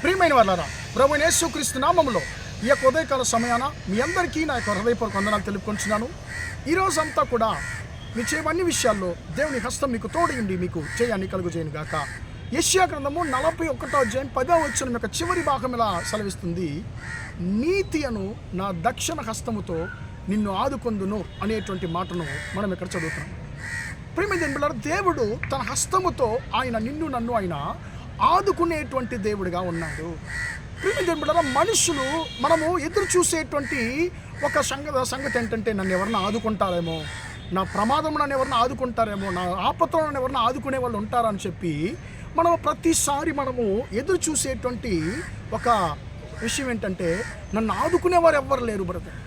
ప్రియమైన వాళ్ళారా, ప్రభువైన యేసుక్రీస్తు నామములో ఈ యొక్క ఉదయకాల సమయాన మీ అందరికీ నా యొక్క హృదయపూర్వక వందనాలు తెలుపుకొంటున్నాను. ఈరోజంతా కూడా మీ చేయవన్ని విషయాల్లో దేవుని హస్తం మీకు తోడయుండి మీకు చేయాన్ని కలుగుజేయను గాక. యెషయా గ్రంథము 41వ అధ్యాయం 10వ వచనం యొక్క చివరి భాగం ఇలా సెలవిస్తుంది, నీతి అను నా దక్షిణ హస్తముతో నిన్ను ఆదుకొందును అనేటువంటి మాటను మనం ఇక్కడ చదువుతాం. ప్రియమైన దేవుడు తన హస్తముతో ఆయన నిన్ను నన్ను ఆయన ఆదుకునేటువంటి దేవుడిగా ఉన్నాడు. ప్రియమైన మనుషులు మనము ఎదురు చూసేటువంటి ఒక సంగతి ఏంటంటే, నన్ను ఎవరన్నా ఆదుకుంటారేమో, నా ప్రమాదం నన్ను ఎవరన్నా ఆదుకుంటారేమో, నా ఆపత్తో నన్ను ఎవరన్నా ఆదుకునే వాళ్ళు ఉంటారని చెప్పి మనము ప్రతిసారి మనము ఎదురు చూసేటువంటి ఒక విషయం ఏంటంటే, నన్ను ఆదుకునేవారు ఎవ్వరు లేరు బ్రదర్.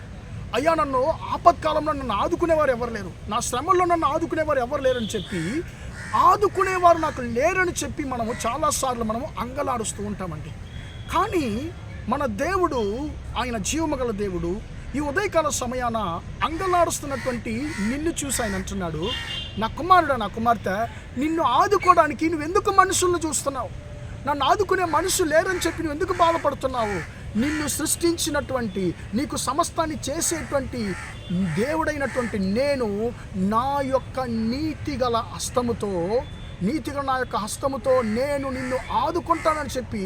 అయ్యా, నన్ను ఆపత్కాలంలో నన్ను ఆదుకునేవారు ఎవరు లేరు, నా శ్రమల్లో నన్ను ఆదుకునేవారు ఎవరు లేరని చెప్పి, ఆదుకునేవారు నాకు లేరని చెప్పి మనము చాలాసార్లు మనము అంగలాడుస్తూ ఉంటామండి. కానీ మన దేవుడు ఆయన జీవమగల దేవుడు. ఈ ఉదయకాల సమయాన అంగలాడుస్తున్నటువంటి నిన్ను చూసి ఆయన అంటున్నాడు, నా కుమారుడా, నా కుమార్తె, నిన్ను ఆదుకోవడానికి నువ్వు ఎందుకు మనుషులను చూస్తున్నావు? నన్ను ఆదుకునే మనుషులు లేరని చెప్పి నువ్వు ఎందుకు బాధపడుతున్నావు? నిన్ను సృష్టించినటువంటి, నీకు సమస్తాన్ని చేసేటువంటి దేవుడైనటువంటి నేను నా యొక్క నీతిగల నా యొక్క హస్తముతో నేను నిన్ను ఆదుకుంటానని చెప్పి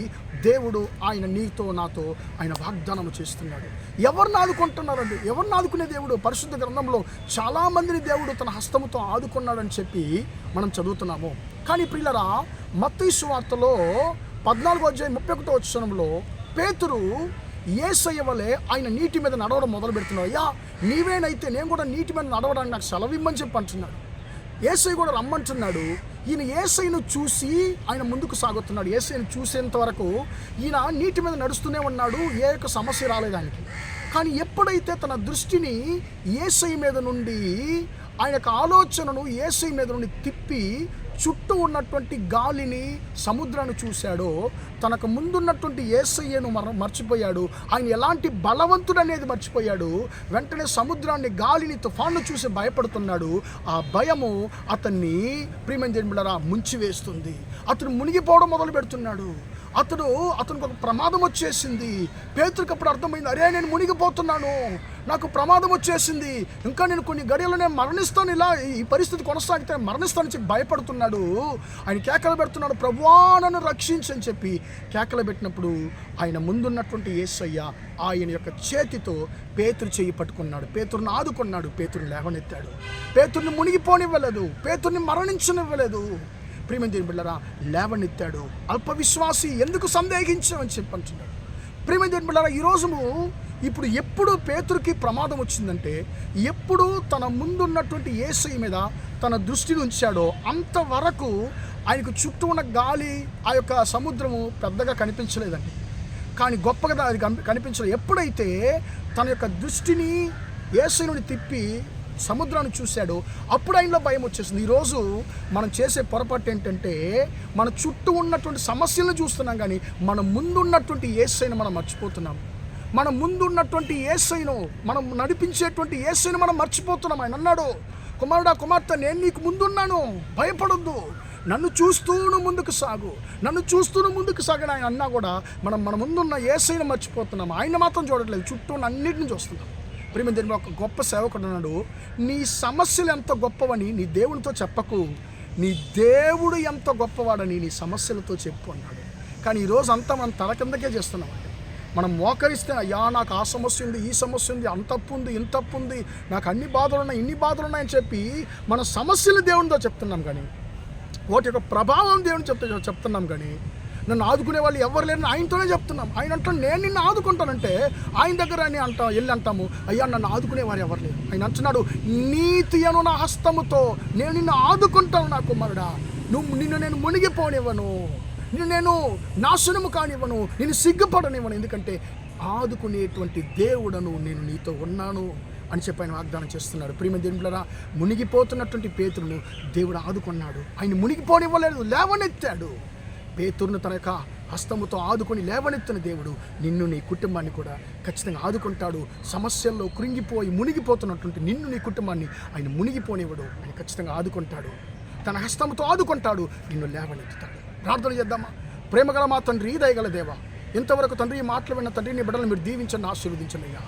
దేవుడు ఆయన నీతో నాతో ఆయన వాగ్దానం చేస్తున్నాడు. ఎవరిని ఆదుకుంటున్నారండి? ఎవరిని ఆదుకునే దేవుడు? పరిశుద్ధ గ్రంథంలో చాలామందిని దేవుడు తన హస్తముతో ఆదుకున్నాడని చెప్పి మనం చదువుతున్నాము. కానీ ప్రియులరా, మత్తయి సువార్తలో 14వ అధ్యాయం 31వ వచనంలో పేతురు యేసయ్య వలె ఆయన నీటి మీద నడవడం మొదలు పెడుతున్నాడు. అయ్యా, నీవేనైతే నేను కూడా నీటి మీద నడవడానికి నాకు సెలవిమ్మని చెప్పి అంటున్నాడు. యేసయ్య కూడా రమ్మంటున్నాడు. ఈయన యేసయ్యను చూసి ఆయన ముందుకు సాగుతున్నాడు. యేసయ్యను చూసేంత వరకు ఈయన నీటి మీద నడుస్తూనే ఉన్నాడు, ఏ యొక్క సమస్య రాలేదానికి. కానీ ఎప్పుడైతే తన దృష్టిని యేసయ్య మీద నుండి, ఆయన యొక్క ఆలోచనను యేసయ్య మీద నుండి తిప్పి చుట్టూ ఉన్నటువంటి గాలిని, సముద్రాన్ని చూశాడో, తనకు ముందున్నటువంటి యేసయ్యను మర్చిపోయాడు. ఆయన ఎలాంటి బలవంతుడు అనేది మర్చిపోయాడు. వెంటనే సముద్రాన్ని, గాలిని, తుఫాను చూసి భయపడుతున్నాడు. ఆ భయము అతన్ని ప్రియమైన జన్మలారా ముంచివేస్తుంది. అతను మునిగిపోవడం మొదలు పెడుతున్నాడు. అతనికి ఒక ప్రమాదం వచ్చేసింది. పేతురుకి అప్పుడు అర్థమైంది, అరే నేను మునిగిపోతున్నాను, నాకు ప్రమాదం వచ్చేసింది, ఇంకా నేను కొన్ని గడియలు మరణిస్తాను, ఇలా ఈ పరిస్థితి కొనసాగితే మరణిస్తానని చెప్పి భయపడుతున్నాడు. ఆయన కేకలు పెడుతున్నాడు, ప్రభువా నన్ను రక్షించని చెప్పి కేకలు పెట్టినప్పుడు ఆయన ముందున్నటువంటి యేసయ్య ఆయన యొక్క చేతితో పేతురు చెయ్యి పట్టుకున్నాడు, పేతురుని ఆదుకున్నాడు, పేతురుని లేవనెత్తాడు, పేతురుని మునిగిపోనివ్వలేదు, పేతురుని మరణించనివ్వలేదు. ప్రియమైన దేవుని బిడ్డలారా, లేవనెత్తాడు. అల్ప విశ్వాసి ఎందుకు సందేహించామని చెప్పి అంటున్నాడు. ప్రియమైన దేవుని బిడ్డలారా, ఈరోజు ఇప్పుడు ఎప్పుడు పేతురుకి ప్రమాదం వచ్చిందంటే, ఎప్పుడు తన ముందున్నటువంటి యేసయ్య మీద తన దృష్టిని ఉంచాడో అంతవరకు ఆయనకు చుట్టూ ఉన్న గాలి, ఆ యొక్క సముద్రము పెద్దగా కనిపించలేదండి. కానీ గొప్పగా అది కనిపించలేదు. ఎప్పుడైతే తన యొక్క దృష్టిని యేసయ్య నుండి తిప్పి సముద్రాన్ని చూశాడు, అప్పుడు ఆయనలో భయం వచ్చేసింది. ఈరోజు మనం చేసే పొరపాటు ఏంటంటే, మన చుట్టూ ఉన్నటువంటి సమస్యలను చూస్తున్నాం, కానీ మన ముందున్నటువంటి యేసయ్యను మనం మర్చిపోతున్నాం. మన ముందున్నటువంటి యేసయ్యను, మనం నడిపించేటువంటి యేసయ్యను మనం మర్చిపోతున్నాం. ఆయన అన్నాడు, కుమారుడా, కుమార్తె, నేను నీకు ముందున్నాను, భయపడొద్దు, నన్ను చూస్తూను ముందుకు సాగు, నన్ను చూస్తూను ముందుకు సాగని ఆయన అన్నా కూడా మన ముందున్న యేసయ్యను మర్చిపోతున్నాం. ఆయన మాత్రం చూడట్లేదు, చుట్టూ అన్నిటిని చూస్తున్నాం. ప్రియమైన దేవుని, ఒక గొప్ప సేవకుడు అన్నాడు, నీ సమస్యలు ఎంత గొప్పవని నీ దేవునితో చెప్పకు, నీ దేవుడు ఎంత గొప్పవాడని నీ సమస్యలతో చెప్పు అన్నాడు. కానీ ఈరోజు అంతా మనం తల కిందకే చేస్తున్నామండి. మనం మోకరిస్తే, అయ్యా నాకు ఆ సమస్య ఉంది, ఈ సమస్య ఉంది, అంత తప్పు ఉంది, ఇంత తప్పు ఉంది, నాకు అన్ని బాధలు ఉన్నాయి, ఇన్ని బాధలు ఉన్నాయని చెప్పి మన సమస్యలు దేవునితో చెప్తున్నాం, కానీ వాటి యొక్క ప్రభావం దేవుని చెప్తున్నాం. కానీ నన్ను ఆదుకునే వాళ్ళు ఎవరు లేరని ఆయనతోనే చెప్తున్నాం. ఆయన అంటాం, నేను నిన్ను ఆదుకుంటానంటే ఆయన దగ్గర అని వెళ్ళి అంటాము, అయ్యా నన్ను ఆదుకునేవారు ఎవరు లేరు. ఆయన అంటున్నాడు, నీతి అను నా హస్తముతో నేను నిన్ను ఆదుకుంటాను నా కుమారుడా, నిన్ను నేను మునిగిపోనివ్వను, నేను నాశనము కానివ్వను, నేను సిగ్గుపడనివ్వను, ఎందుకంటే ఆదుకునేటువంటి దేవుడను నేను నీతో ఉన్నాను అని చెప్పి ఆయన వాగ్దానం చేస్తున్నాడు. ప్రియమైన దేవుని బిడ్డలారా, మునిగిపోతున్నటువంటి పేతురును దేవుడు ఆదుకున్నాడు. ఆయన మునిగిపోనివ్వలేదు, లేవనెత్తాడు. పేతురును తన యొక్క హస్తముతో ఆదుకొని లేవనెత్తిన దేవుడు నిన్ను, నీ కుటుంబాన్ని కూడా ఖచ్చితంగా ఆదుకుంటాడు. సమస్యల్లో కృంగిపోయి మునిగిపోతున్నటువంటి నిన్ను, నీ కుటుంబాన్ని ఆయన మునిగిపోనివ్వడు, ఆయన ఖచ్చితంగా ఆదుకుంటాడు. తన హస్తముతో ఆదుకుంటాడు, నిన్ను లేవనెత్తుతాడు. ప్రార్థన చేద్దామా? ప్రేమగల మా తండ్రి, దయగల దేవా, ఇంతవరకు తండ్రి ఈ మాటలు విన్న తండ్రి నీ బిడ్డలను మీరు దీవించండి, ఆశీర్వదించండి అయ్యా.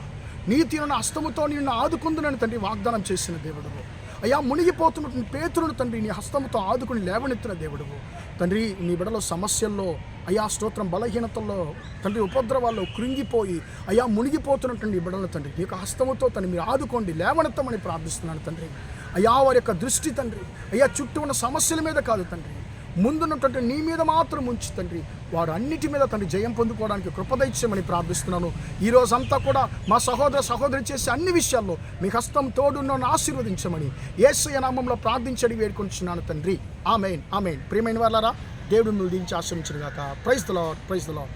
నీతిని హస్తముతో నిన్ను ఆదుకుందునని తండ్రి వాగ్దానం చేసిన దేవుడు అయ్యా. మునిగిపోతున్నటువంటి పేతురును తండ్రి నీ హస్తముతో ఆదుకుని లేవనెత్తిన దేవుడు తండ్రి. నీ బిడ్డలో సమస్యల్లో అయ్యా స్తోత్రం, బలహీనతల్లో తండ్రి, ఉపద్రవాల్లో కృంగిపోయి అయ్యా మునిగిపోతున్నటువంటి నీ బిడ్డలను తండ్రి నీ యొక్క హస్తముతో తండ్రి మీరు ఆదుకోండి, లేవనెత్తమని ప్రార్థిస్తున్నాను తండ్రి. అయ్యా వారి యొక్క దృష్టి తండ్రి అయ్యా చుట్టూ ఉన్న సమస్యల మీద కాదు తండ్రి, ముందున్నటువంటి నీ మీద మాత్రం ఉంచి తండ్రి వారు అన్నిటి మీద తండ్రి జయం పొందుకోవడానికి కృపదైత్యమని ప్రార్థిస్తున్నాను. ఈరోజంతా కూడా మా సహోదరి చేసే అన్ని విషయాల్లో మీ హస్తం తోడున్న ఆశీర్వదించమని యేసయ్య నామంలో ప్రార్థించడి వేడుకొంటున్నాను తండ్రి. ఆమేన్, ఆమేన్. ప్రియమైన వాళ్ళారా, దేవుడు మిమ్మల్ని దీవించి ఆశీర్వదించును గాక. Praise the Lord, praise the lord.